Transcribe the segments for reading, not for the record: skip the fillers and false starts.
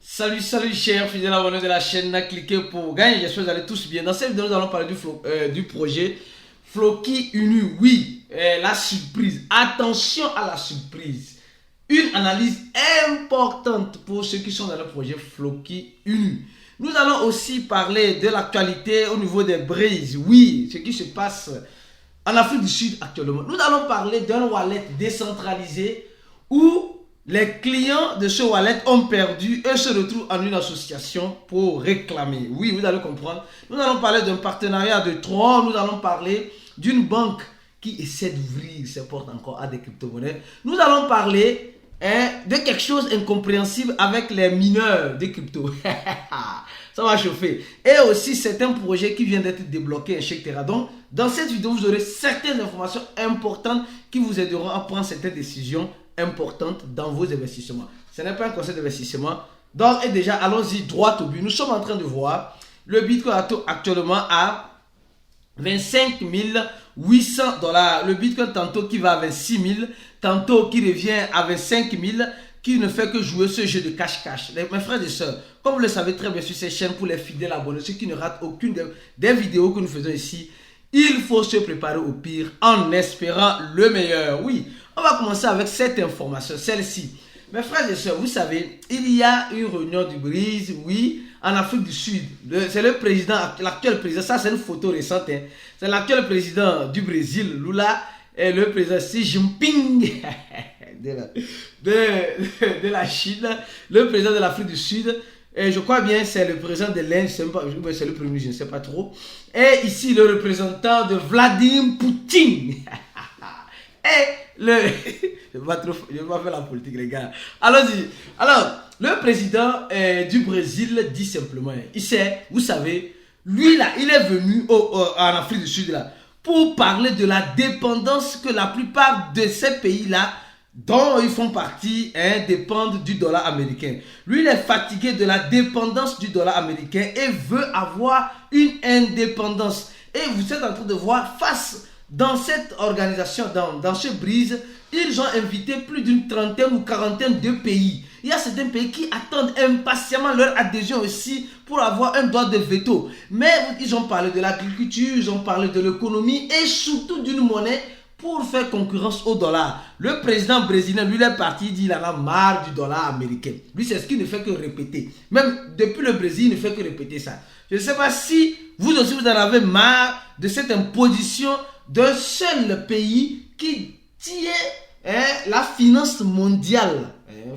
Salut chers fidèles abonnés de la chaîne, cliquez pour gagner, j'espère que vous allez tous bien. Dans cette vidéo, nous allons parler du projet Floki Unu. Oui, la surprise, attention à la surprise. Une analyse importante pour ceux qui sont dans le projet Floki Unu. Nous allons aussi parler de l'actualité au niveau des brises. Oui, ce qui se passe en Afrique du Sud actuellement. Nous allons parler d'un wallet décentralisé où les clients de ce wallet ont perdu et se retrouvent en une association pour réclamer. Oui, vous allez comprendre. Nous allons parler d'un partenariat de Tron. Nous allons parler d'une banque qui essaie d'ouvrir ses portes encore à des crypto-monnaies. Nous allons parler de quelque chose d'incompréhensible avec les mineurs de crypto. Ça va chauffer. Et aussi certains projets qui viennent d'être débloqués, etc. Donc, dans cette vidéo, vous aurez certaines informations importantes qui vous aideront à prendre certaines décisions importantes dans vos investissements. Ce n'est pas un conseil d'investissement. Donc, et déjà, allons-y droit au but. Nous sommes en train de voir le Bitcoin actuellement à 25 800 $. Le Bitcoin tantôt qui va à 26 000, tantôt qui revient à 25 000, qui ne fait que jouer ce jeu de cache-cache. Mes frères et sœurs, comme vous le savez très bien sur cette chaîne, pour les fidèles abonnés, ceux qui ne ratent aucune des vidéos que nous faisons ici, il faut se préparer au pire en espérant le meilleur. Oui, on va commencer avec cette information, celle-ci. Mes frères et sœurs, vous savez, il y a une réunion du Brise, oui, en Afrique du Sud. C'est le président, l'actuel président, ça c'est une photo récente, hein. C'est l'actuel président du Brésil, Lula, et le président Xi Jinping de la Chine, le président de l'Afrique du Sud. Et je crois bien c'est le président de l'Inde, c'est le premier, je ne sais pas trop. Et ici le représentant de Vladimir Poutine. Et le... je ne vais pas faire la politique les gars. Allons-y. Alors, le président du Brésil dit simplement, il sait, vous savez, lui là, il est venu en Afrique du Sud là, pour parler de la dépendance que la plupart de ces pays là dont ils font partie, dépendent du dollar américain. Lui, il est fatigué de la dépendance du dollar américain et veut avoir une indépendance. Et vous êtes en train de voir, face dans cette organisation, dans ce brise, ils ont invité plus d'une trentaine ou quarantaine de pays. Il y a certains pays qui attendent impatiemment leur adhésion aussi pour avoir un droit de veto. Mais ils ont parlé de l'agriculture, ils ont parlé de l'économie et surtout d'une monnaie pour faire concurrence au dollar. Le président brésilien, lui, il est parti, il dit qu'il en a marre du dollar américain. Lui, c'est ce qu'il ne fait que répéter. Même depuis le Brésil, il ne fait que répéter ça. Je ne sais pas si vous aussi, vous en avez marre de cette imposition d'un seul pays qui tient la finance mondiale.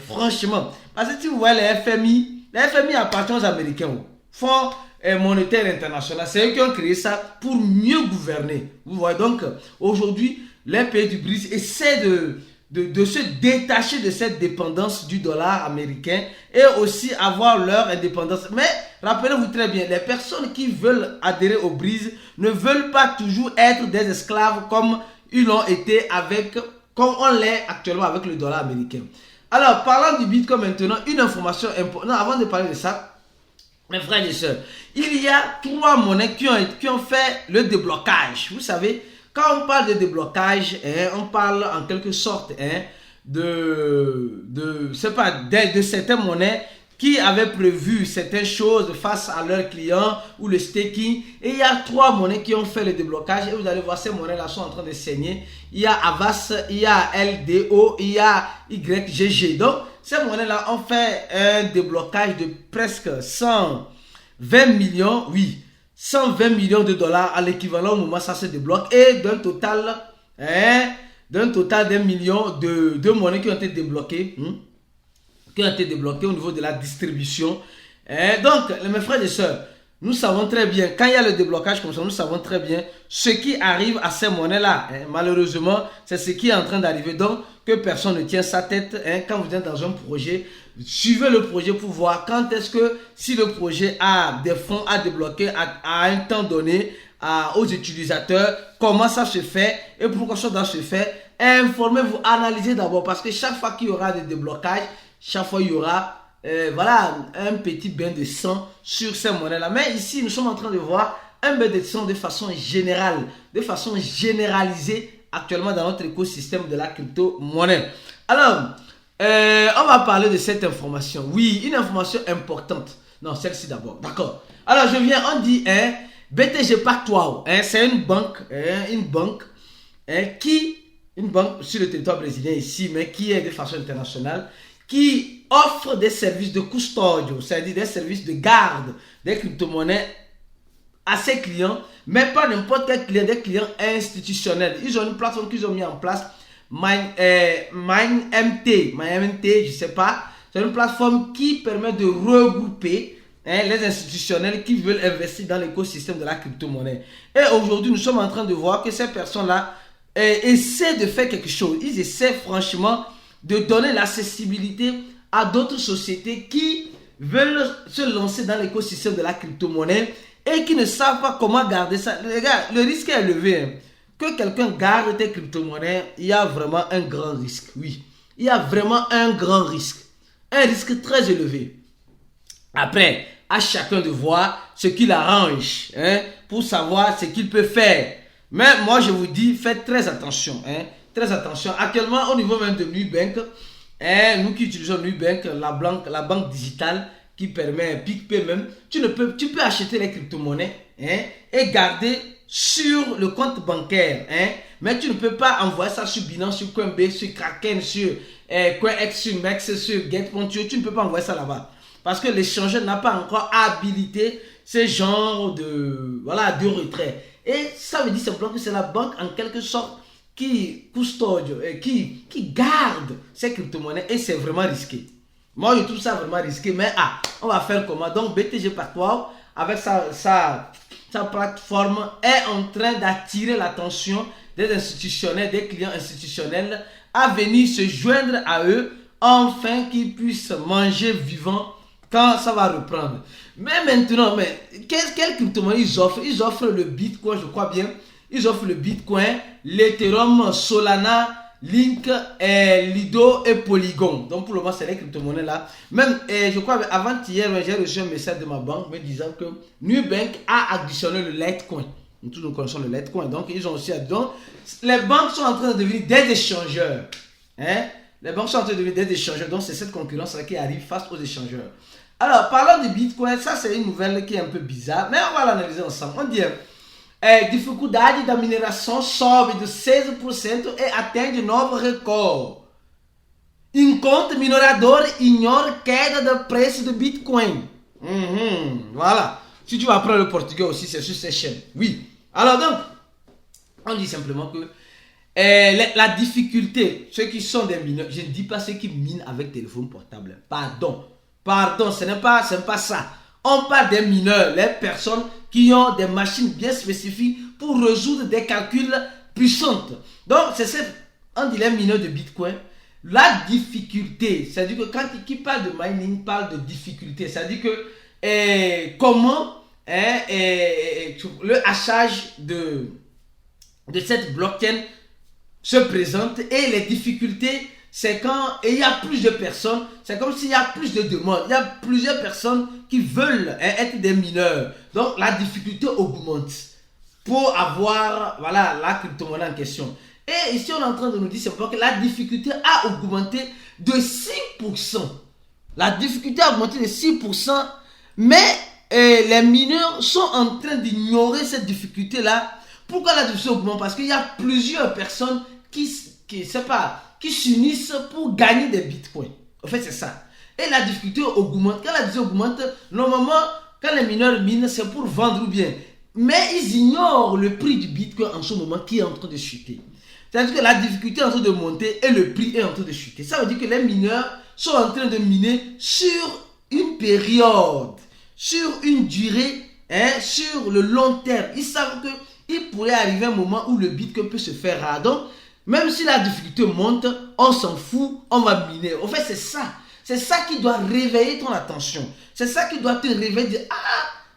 Franchement. Parce que si vous voyez les FMI appartiennent aux Américains. Fonds monétaire international. C'est eux qui ont créé ça pour mieux gouverner. Vous voyez donc, aujourd'hui, les pays du BRICS essaient de se détacher de cette dépendance du dollar américain et aussi avoir leur indépendance. Mais rappelez-vous très bien, les personnes qui veulent adhérer au BRICS ne veulent pas toujours être des esclaves comme ils l'ont été comme on l'est actuellement avec le dollar américain. Alors, parlant du Bitcoin maintenant, une information importante. Non, avant de parler de ça, mes frères et sœurs, il y a 3 monnaies qui ont fait le déblocage. Vous savez, quand on parle de déblocage, on parle en quelque sorte de certaines monnaies qui avaient prévu certaines choses face à leurs clients ou le staking. Et il y a 3 monnaies qui ont fait le déblocage. Et vous allez voir, ces monnaies-là sont en train de saigner. Il y a Avas, il y a LDO, il y a YGG. Donc, ces monnaies-là ont fait un déblocage de presque 120 millions, oui, 120 millions de dollars à l'équivalent au moment où ça se débloque. Et d'un total d'1 million de monnaies qui ont été débloquées. Au niveau de la distribution. Donc, mes frères et sœurs, nous savons très bien, quand il y a le déblocage comme ça, nous savons très bien ce qui arrive à ces monnaies-là. Malheureusement, c'est ce qui est en train d'arriver. Donc, que personne ne tient sa tête. Quand vous êtes dans un projet, suivez le projet pour voir quand est-ce que, si le projet a des fonds à débloquer à un temps donné aux utilisateurs, comment ça se fait et pourquoi ça doit se faire. Informez-vous, analysez d'abord parce que chaque fois qu'il y aura des déblocages, chaque fois il y aura un petit bain de sang sur ces monnaies-là. Mais ici, nous sommes en train de voir un bain de sang de façon générale, de façon généralisée actuellement dans notre écosystème de la crypto-monnaie. Alors, On va parler de cette information. Oui, une information importante. Non, celle-ci d'abord. D'accord. Alors, je viens, on dit, BTG Pactual, c'est une banque, une banque sur le territoire brésilien ici, mais qui est de façon internationale, qui offre des services de custodio, c'est-à-dire des services de garde des crypto-monnaies à ses clients, mais pas n'importe quel client, des clients institutionnels. Ils ont une plateforme qu'ils ont mis en place, MineMT, je sais pas. C'est une plateforme qui permet de regrouper les institutionnels qui veulent investir dans l'écosystème de la crypto-monnaie. Et aujourd'hui, nous sommes en train de voir que ces personnes-là essaient de faire quelque chose. Ils essaient franchement de donner l'accessibilité à d'autres sociétés qui veulent se lancer dans l'écosystème de la crypto-monnaie et qui ne savent pas comment garder ça. Les gars, le risque est élevé. Que quelqu'un garde tes crypto-monnaies, il y a vraiment un grand risque. Oui, il y a vraiment un grand risque. Un risque très élevé. Après, à chacun de voir ce qu'il arrange pour savoir ce qu'il peut faire. Mais moi, je vous dis, faites très attention. Très attention. Actuellement, au niveau même de Nubank, nous qui utilisons Nubank, la banque digitale qui permet PicPay même, tu peux acheter les crypto-monnaies et garder sur le compte bancaire. Mais tu ne peux pas envoyer ça sur Binance, sur Coinbase, sur Kraken, sur CoinEx, sur Mex, sur Get.io. Tu ne peux pas envoyer ça là-bas. Parce que l'échangeur n'a pas encore habilité ce genre de retrait. Et ça veut dire simplement que c'est la banque en quelque sorte qui garde ces crypto-monnaies et c'est vraiment risqué. Moi, je trouve ça vraiment risqué, mais on va faire comment? Donc, BTG Pactual, avec sa plateforme, est en train d'attirer l'attention des institutionnels, des clients institutionnels, à venir se joindre à eux, afin qu'ils puissent manger vivant quand ça va reprendre. Mais maintenant, quelle crypto-monnaie ils offrent? Ils offrent le Bitcoin, je crois bien. Ils offrent le Bitcoin, l'Ethereum, Solana, Link, Lido et Polygon. Donc pour le moment, c'est les crypto-monnaies là. Même, je crois, avant-hier, j'ai reçu un message de ma banque me disant que Nubank a additionné le Litecoin. Nous connaissons le Litecoin. Donc ils ont aussi additionné. Les banques sont en train de devenir des échangeurs. Les banques sont en train de devenir des échangeurs. Donc c'est cette concurrence-là qui arrive face aux échangeurs. Alors, parlons de Bitcoin. Ça, c'est une nouvelle qui est un peu bizarre. Mais on va l'analyser ensemble. On dit... dificuldade da mineração sobe de 16% e atende novo recorde. Enquanto minerador ignora queda do preço do Bitcoin. Voilà. Si tu vas apprendre le portugais aussi, c'est sur ces chaînes. Oui. Alors donc, on dit simplement que la difficulté, ceux qui sont des mineurs, je ne dis pas ceux qui minent avec téléphone portable. Pardon, ce n'est pas ça. On parle des mineurs, les personnes qui ont des machines bien spécifiques pour résoudre des calculs puissants. Donc, on dit les mineurs de Bitcoin. La difficulté, c'est-à-dire que quand qui parle de mining, parle de difficulté. C'est-à-dire que comment le hachage de cette blockchain se présente et les difficultés, c'est quand il y a plus de personnes, c'est comme s'il y a plus de demandes, il y a plusieurs personnes qui veulent être des mineurs. Donc la difficulté augmente pour avoir la crypto-monnaie en question. Et ici on est en train de nous dire simplement que la difficulté a augmenté de 6%. La difficulté a augmenté de 6%, mais les mineurs sont en train d'ignorer cette difficulté-là. Pourquoi la difficulté augmente? Parce qu'il y a plusieurs personnes qui s'unissent pour gagner des bitcoins. En fait, c'est ça. Et la difficulté augmente. Quand la difficulté augmente, normalement, quand les mineurs minent, c'est pour vendre ou bien. Mais ils ignorent le prix du bitcoin en ce moment qui est en train de chuter. C'est-à-dire que la difficulté est en train de monter et le prix est en train de chuter. Ça veut dire que les mineurs sont en train de miner sur une période, sur une durée, sur le long terme. Ils savent qu'il pourrait arriver un moment où le bitcoin peut se faire rare. Donc, même si la difficulté monte, on s'en fout, on va miner. En fait, c'est ça. C'est ça qui doit réveiller ton attention. C'est ça qui doit te réveiller. Dire,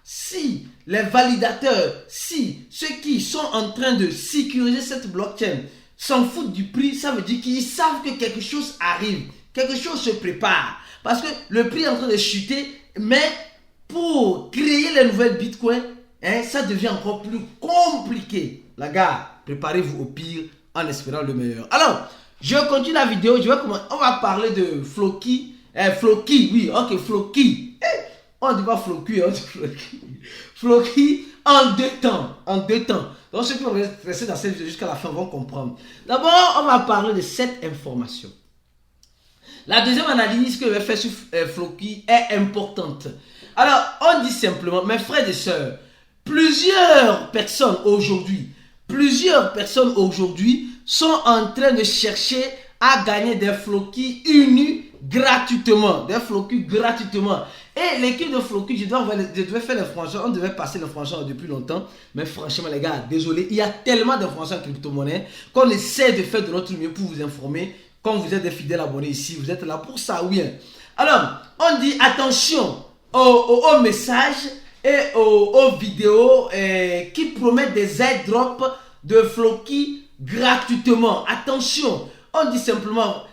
si les validateurs, si ceux qui sont en train de sécuriser cette blockchain s'en foutent du prix, ça veut dire qu'ils savent que quelque chose arrive. Quelque chose se prépare. Parce que le prix est en train de chuter, mais pour créer les nouvelles bitcoins, ça devient encore plus compliqué. La gars, préparez-vous au pire en espérant le meilleur. Alors, Je continue la vidéo, on va parler de Floki. Floki, oui, ok, Floki. On ne dit pas Floki, on dit Floki. Floki en deux temps. Donc ceux qui vont rester dans cette vidéo jusqu'à la fin vont comprendre. D'abord, on va parler de cette information. La deuxième analyse que je vais faire sur Floki est importante. Alors, on dit simplement, mes frères et sœurs, plusieurs personnes aujourd'hui sont en train de chercher à gagner des Floki unis gratuitement. Et l'équipe de Floki, je devais faire l'information, on devait passer l'information depuis longtemps. Mais franchement les gars, désolé, il y a tellement d'informations en crypto-monnaie qu'on essaie de faire de notre mieux pour vous informer. Comme vous êtes des fidèles abonnés ici, vous êtes là pour ça, oui. Alors, on dit attention aux messages et aux vidéos qui promettent des airdrops de Floki gratuitement. Attention, on dit simplement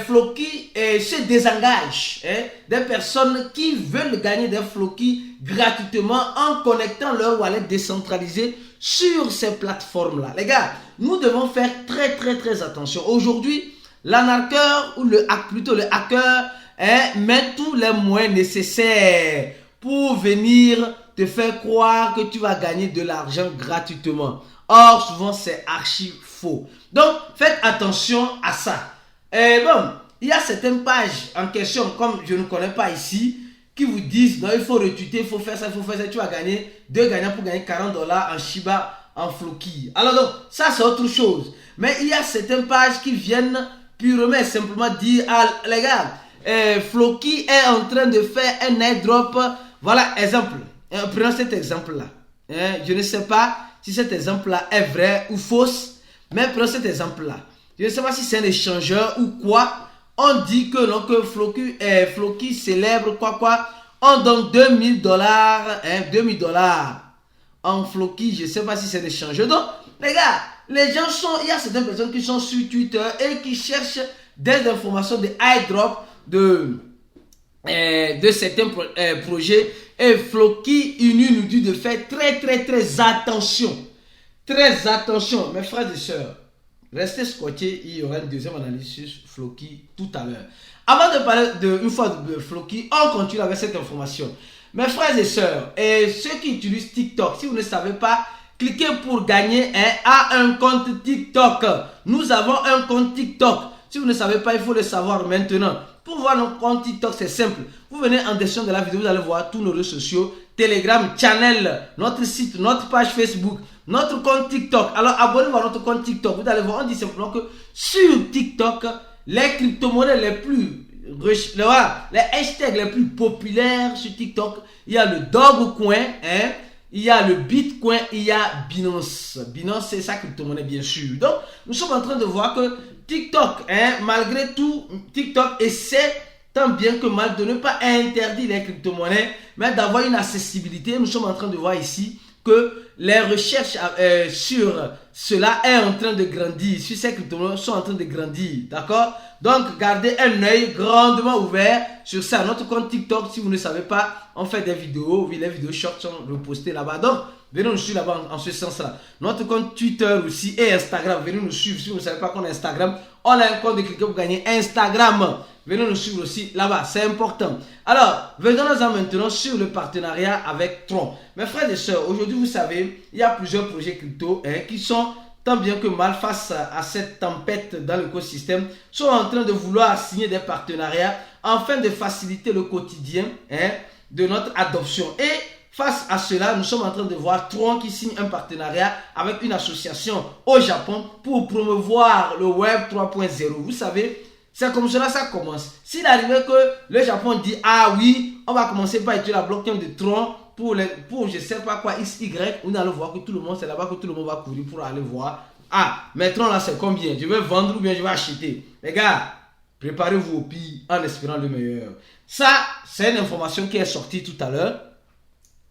Floki se désengage des personnes qui veulent gagner des Floki gratuitement en connectant leur wallet décentralisé sur ces plateformes-là. Les gars, nous devons faire très attention. Aujourd'hui, l'arnaqueur ou le hacker met tous les moyens nécessaires pour venir te faire croire que tu vas gagner de l'argent gratuitement. Or, souvent, c'est archi faux. Donc, faites attention à ça. Bon, il y a certaines pages en question, comme je ne connais pas ici, qui vous disent, non, il faut retweeter, il faut faire ça, tu vas gagner 2 gagnants pour gagner $40 en Shiba, en Floki. Alors donc, ça c'est autre chose. Mais il y a certaines pages qui viennent purement et simplement dire, ah les gars, Floki est en train de faire un airdrop. Voilà, exemple. Prenons cet exemple-là. Je ne sais pas si cet exemple-là est vrai ou fausse, mais prenons cet exemple-là. Je ne sais pas si c'est un échangeur ou quoi. On dit que, donc, Floki célèbre quoi. On donne $2000, $2000 en Floki. Je ne sais pas si c'est un échangeur. Donc, les gars, il y a certaines personnes qui sont sur Twitter et qui cherchent des informations de airdrop de certains projets. Et Floki nous dit de faire très attention. Très attention, mes frères et sœurs. Restez scotchés, il y aura une deuxième analyse sur Floki tout à l'heure. Avant de parler une fois de Floki, on continue avec cette information. Mes frères et sœurs, et ceux qui utilisent TikTok, si vous ne savez pas, cliquez pour gagner un compte TikTok. Nous avons un compte TikTok. Si vous ne savez pas, il faut le savoir maintenant. Pour voir notre compte TikTok, c'est simple. Vous venez en description de la vidéo, vous allez voir tous nos réseaux sociaux, Telegram, Channel, notre site, notre page Facebook, notre compte TikTok. Alors abonnez-vous à notre compte TikTok. Vous allez voir, on dit simplement que sur TikTok, les crypto-monnaies les plus les hashtags les plus populaires sur TikTok, il y a le Dogecoin, il y a le Bitcoin, il y a Binance. Binance, c'est sa crypto-monnaie, bien sûr. Donc, nous sommes en train de voir que TikTok, malgré tout, TikTok essaie tant bien que mal de ne pas interdire les crypto-monnaies, mais d'avoir une accessibilité. Nous sommes en train de voir ici que les recherches sur cela est en train de grandir, sur ces crypto-monnaies sont en train de grandir, d'accord? Donc, gardez un œil grandement ouvert sur ça. Notre compte TikTok, si vous ne savez pas, on fait des vidéos, oui, les vidéos shorts sont repostées là-bas. Donc, venez nous suivre là-bas en ce sens-là. Notre compte Twitter aussi et Instagram, venez nous suivre. Si vous ne savez pas qu'on a Instagram, on a un compte de cliquer pour gagner Instagram. Venez nous suivre aussi là-bas, c'est important. Alors, venons-en maintenant sur le partenariat avec Tron. Mes frères et sœurs, aujourd'hui, vous savez, il y a plusieurs projets crypto qui sont tant bien que mal face à cette tempête dans l'écosystème, sont en train de vouloir signer des partenariats afin de faciliter le quotidien de notre adoption. Et face à cela, nous sommes en train de voir Tron qui signe un partenariat avec une association au Japon pour promouvoir le Web 3.0. Vous savez, c'est comme cela ça commence. S'il arrivait que le Japon dit, ah oui, on va commencer par utiliser la blockchain de Tron pour je sais pas quoi, XY, on allait voir que tout le monde, c'est là-bas que tout le monde va courir pour aller voir. Ah, mais Tron là c'est combien? Je vais vendre ou bien je vais acheter? Les gars, préparez-vous au pire en espérant le meilleur. Ça, c'est une information qui est sortie tout à l'heure.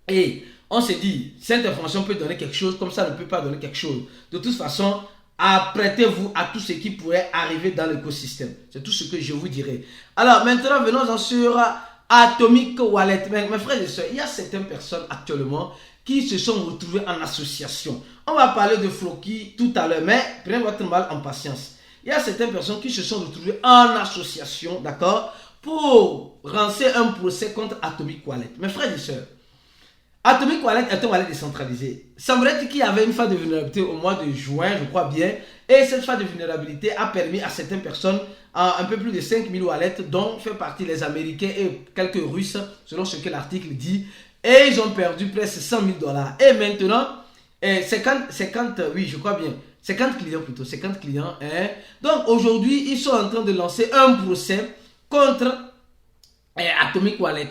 Et on s'est dit, cette information peut donner quelque chose, comme ça ne peut pas donner quelque chose. De toute façon, apprêtez-vous à tout ce qui pourrait arriver dans l'écosystème. C'est tout ce que je vous dirai. Alors maintenant, venons-en sur Atomic Wallet. Mes frères et sœurs, il y a certaines personnes actuellement qui se sont retrouvées en association. On va parler de Floki tout à l'heure, mais prenez votre mal en patience. il y a certaines personnes qui se sont retrouvées en association, d'accord, pour lancer un procès contre Atomic Wallet. Mes frères et sœurs, Atomic Wallet est un wallet décentralisé. Semblerait-il qu'il y avait une phase de vulnérabilité au mois de juin, je crois bien, et cette phase de vulnérabilité a permis à certaines personnes, un peu plus de 5000 wallets, dont fait partie les Américains et quelques Russes, selon ce que l'article dit, et ils ont perdu presque 100 000 $. Et maintenant, 50 clients plutôt, 50 clients. Hein. Donc aujourd'hui, ils sont en train de lancer un procès contre Atomic Wallet.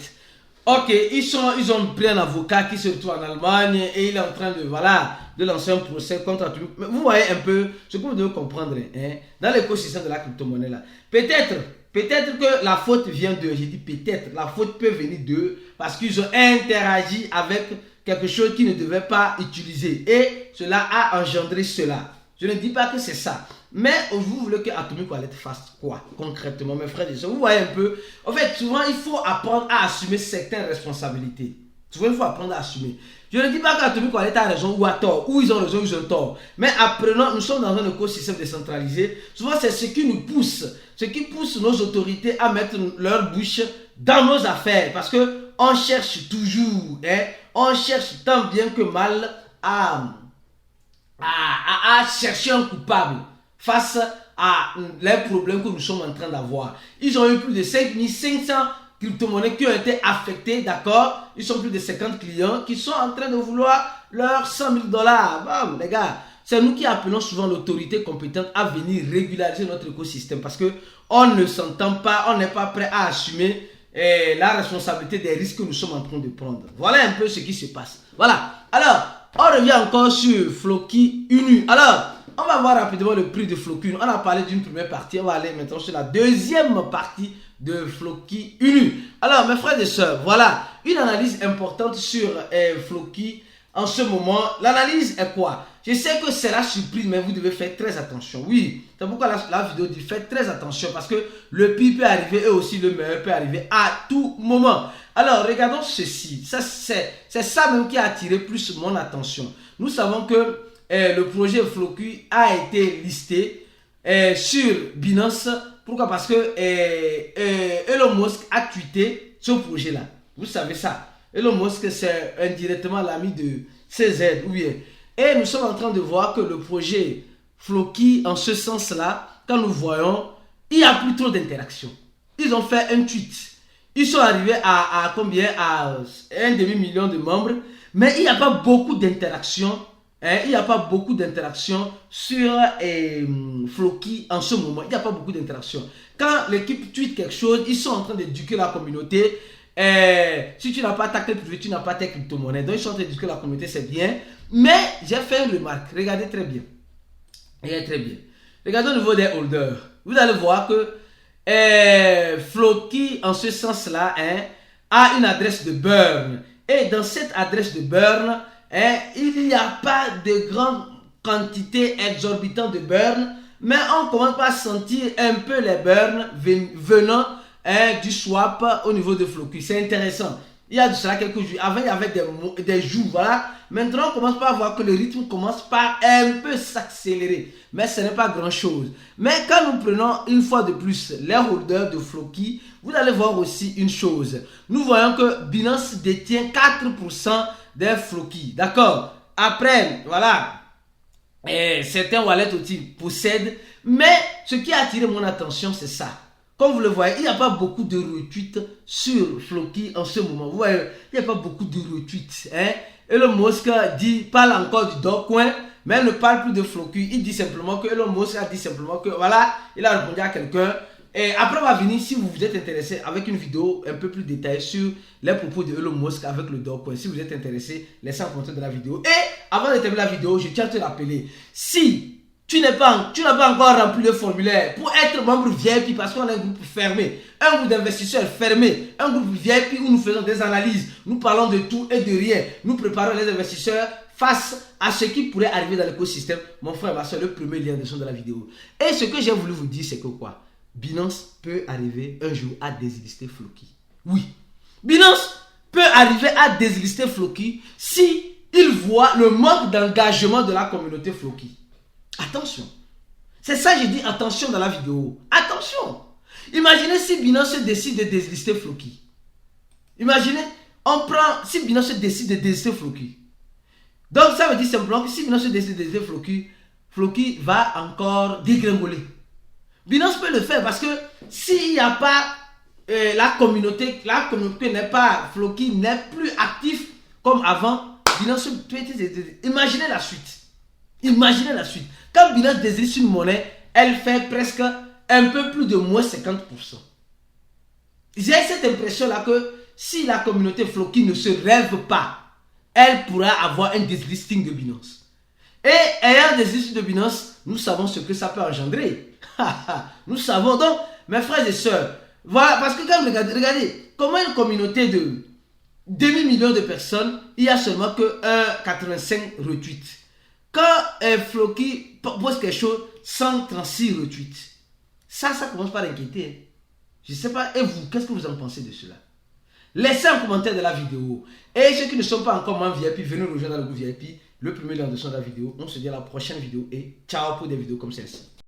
Ok, ils ont pris un avocat qui se retrouve en Allemagne et il est en train de lancer un procès contre Atomic. Mais vous voyez un peu ce que vous devez comprendre hein, dans l'écosystème de la crypto-monnaie là. Peut-être que la faute vient d'eux. J'ai dit peut-être, la faute peut venir d'eux parce qu'ils ont interagi avec quelque chose qu'ils ne devaient pas utiliser et cela a engendré cela. Je ne dis pas que c'est ça. Mais vous voulez que Atomic Wallet fasse quoi concrètement, mes frères et sœurs? Vous voyez un peu. En fait, souvent, il faut apprendre à assumer certaines responsabilités. Souvent, il faut apprendre à assumer. Je ne dis pas qu'Atomic Wallet a raison ou a tort, ou ils ont raison ou ils ont tort. Mais apprenons, nous sommes dans un écosystème décentralisé. Souvent, c'est ce qui nous pousse, ce qui pousse nos autorités à mettre leur bouche dans nos affaires. Parce qu'on cherche toujours, hein, on cherche tant bien que mal à chercher un coupable face à les problèmes que nous sommes en train d'avoir. Ils ont eu plus de 5500 crypto-monnaies qui ont été affectées, d'accord? Ils sont plus de 50 clients qui sont en train de vouloir leurs 100 000 $. Bon, les gars, c'est nous qui appelons souvent l'autorité compétente à venir régulariser notre écosystème parce que on ne s'entend pas, on n'est pas prêt à assumer la responsabilité des risques que nous sommes en train de prendre. Voilà un peu ce qui se passe. Voilà. Alors, on revient encore sur Floki Inu. Alors, on va voir rapidement le prix de Floki Inu. On a parlé d'une première partie. On va aller maintenant sur la deuxième partie de Floki Inu. Alors, mes frères et sœurs, voilà une analyse importante sur Floki en ce moment. L'analyse est quoi? Je sais que c'est la surprise, mais vous devez faire très attention. Oui, c'est pourquoi la vidéo dit faites très attention parce que le pire peut arriver et aussi le meilleur peut arriver à tout moment. Alors, regardons ceci. C'est ça même qui a attiré plus mon attention. Nous savons que le projet Floki a été listé sur Binance. Pourquoi? Parce que Elon Musk a tweeté ce projet-là. Vous savez ça. Elon Musk, c'est indirectement l'ami de CZ. Oui. Et nous sommes en train de voir que le projet Floki, en ce sens-là, quand nous voyons, il n'y a plus trop d'interaction. Ils ont fait un tweet. Ils sont arrivés à combien? À 1,5 million de membres. Mais il n'y a pas beaucoup d'interaction. Hein? Il n'y a pas beaucoup d'interaction sur Floki en ce moment. Il n'y a pas beaucoup d'interaction. Quand l'équipe tweet quelque chose, ils sont en train d'éduquer la communauté. Si tu n'as pas ta clé privée, tu n'as pas tes crypto-monnaies. Donc ils sont en train d'éduquer la communauté, c'est bien. Mais j'ai fait une remarque. Regardez très bien. Regardez très bien. Regardez au niveau des holders. Vous allez voir que Floki, en ce sens-là, hein, a une adresse de burn. Et dans cette adresse de burn, hein, il n'y a pas de grande quantité exorbitante de burn. Mais on commence à sentir un peu les burns venant du swap au niveau de Floki. C'est intéressant. Il y a de cela quelques jours. Avant, il y avait des jours, voilà. Maintenant, on commence pas à voir que le rythme commence par un peu s'accélérer. Mais ce n'est pas grand-chose. Mais quand nous prenons une fois de plus les holders de Floki, vous allez voir aussi une chose. Nous voyons que Binance détient 4% des Floki. D'accord? Après, voilà. Certains wallets aussi possèdent. Mais ce qui a attiré mon attention, c'est ça. Comme vous le voyez, il n'y a pas beaucoup de retweets sur Floki en ce moment. Vous voyez, il n'y a pas beaucoup de retweets. Hein? Elon Musk parle encore du Dogecoin, mais il ne parle plus de Floki. Il dit simplement que Elon Musk a dit simplement que voilà, il a répondu à quelqu'un. Et après, on va venir, si vous êtes intéressé, avec une vidéo un peu plus détaillée sur les propos de Elon Musk avec le Dogecoin. Si vous êtes intéressé, laissez un commentaire de la vidéo. Et avant de terminer la vidéo, je tiens à te rappeler, si tu n'as pas encore rempli le formulaire pour être membre VIP parce qu'on est un groupe fermé, un groupe d'investisseurs fermé, un groupe VIP où nous faisons des analyses, nous parlons de tout et de rien, nous préparons les investisseurs face à ce qui pourrait arriver dans l'écosystème. Mon frère, ma soeur, le premier lien de son de la vidéo. Et ce que j'ai voulu vous dire, c'est que quoi? Binance peut arriver un jour à déslister Floki. Oui, Binance peut arriver à déslister Floki si il voit le manque d'engagement de la communauté Floki. Attention, C'est ça, j'ai dit attention dans la vidéo. Attention. Imaginez si Binance décide de déslister Floki. Imaginez, si Binance décide de déslister Floki. Donc ça veut dire simplement que si Binance décide de déslister Floki, Floki va encore dégringoler. Binance peut le faire parce que s'il n'y a pas la communauté n'est pas, Floki n'est plus actif comme avant, Binance peut imaginez la suite. Imaginez la suite. Quand Binance désliste une monnaie, elle fait presque un peu plus de moins 50%. J'ai cette impression-là que si la communauté Floki ne se rêve pas, elle pourra avoir un déslisting de Binance. Et ayant un déslisting de Binance, nous savons ce que ça peut engendrer. Nous savons donc, mes frères et sœurs, voilà, parce que quand vous regardez, comment une communauté de demi-million de personnes, il y a seulement que 85 retweets. Quand Floki pose quelque chose, 136 retweets. Ça commence par inquiéter. Je ne sais pas, et vous, qu'est-ce que vous en pensez de cela? Laissez un commentaire de la vidéo. Et ceux qui ne sont pas encore membres VIP, venez nous rejoindre dans le groupe VIP. Le premier lien de la vidéo. On se dit à la prochaine vidéo et ciao pour des vidéos comme celle-ci.